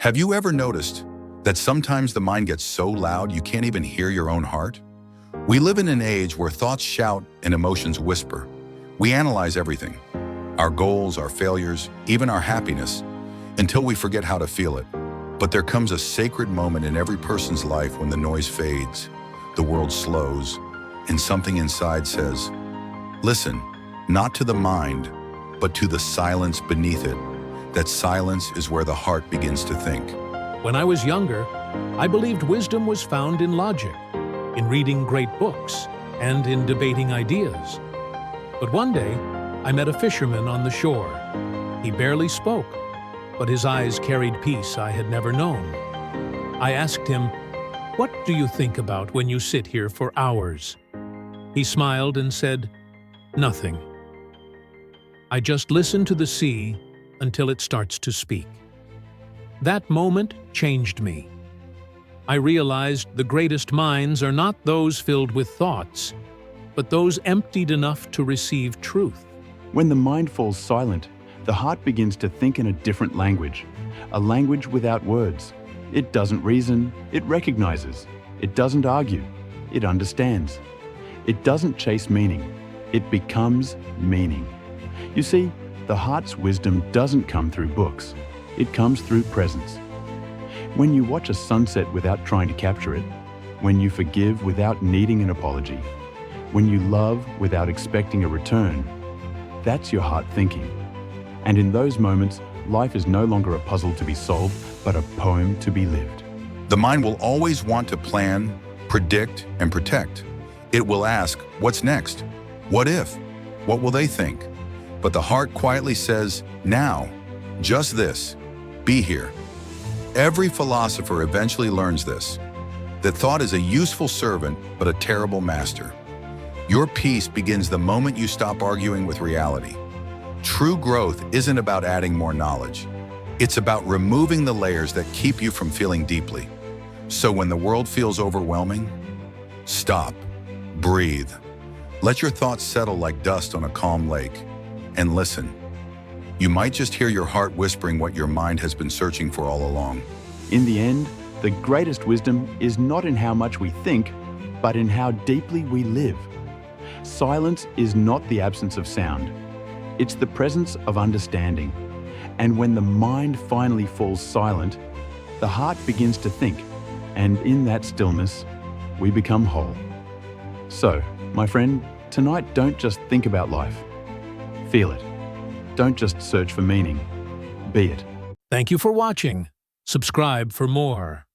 Have you ever noticed that sometimes the mind gets so loud you can't even hear your own heart? We live in an age where thoughts shout and emotions whisper. We analyze everything, our goals, our failures, even our happiness, until we forget how to feel it. But there comes a sacred moment in every person's life when the noise fades, the world slows, and something inside says, listen, not to the mind, but to the silence beneath it. That silence is where the heart begins to think. When I was younger, I believed wisdom was found in logic, in reading great books, and in debating ideas. But one day, I met a fisherman on the shore. He barely spoke, but his eyes carried peace I had never known. I asked him, "What do you think about when you sit here for hours?" He smiled and said, "Nothing. I just listen to the sea until it starts to speak." That moment changed me. I realized the greatest minds are not those filled with thoughts, but those emptied enough to receive truth. When the mind falls silent, the heart begins to think in a different language, a language without words. It doesn't reason, it recognizes. It doesn't argue, it understands. It doesn't chase meaning, it becomes meaning. You see, the heart's wisdom doesn't come through books, it comes through presence. When you watch a sunset without trying to capture it, when you forgive without needing an apology, when you love without expecting a return, that's your heart thinking. And in those moments, life is no longer a puzzle to be solved, but a poem to be lived. The mind will always want to plan, predict, and protect. It will ask, what's next? What if? What will they think? But the heart quietly says, now, just this, be here. Every philosopher eventually learns this, that thought is a useful servant, but a terrible master. Your peace begins the moment you stop arguing with reality. True growth isn't about adding more knowledge. It's about removing the layers that keep you from feeling deeply. So when the world feels overwhelming, stop, breathe. Let your thoughts settle like dust on a calm lake, and listen. You might just hear your heart whispering what your mind has been searching for all along. In the end, the greatest wisdom is not in how much we think, but in how deeply we live. Silence is not the absence of sound. It's the presence of understanding. And when the mind finally falls silent, the heart begins to think, and in that stillness, we become whole. So, my friend, tonight don't just think about life. Feel it. Don't just search for meaning. Be it. Thank you for watching. Subscribe for more.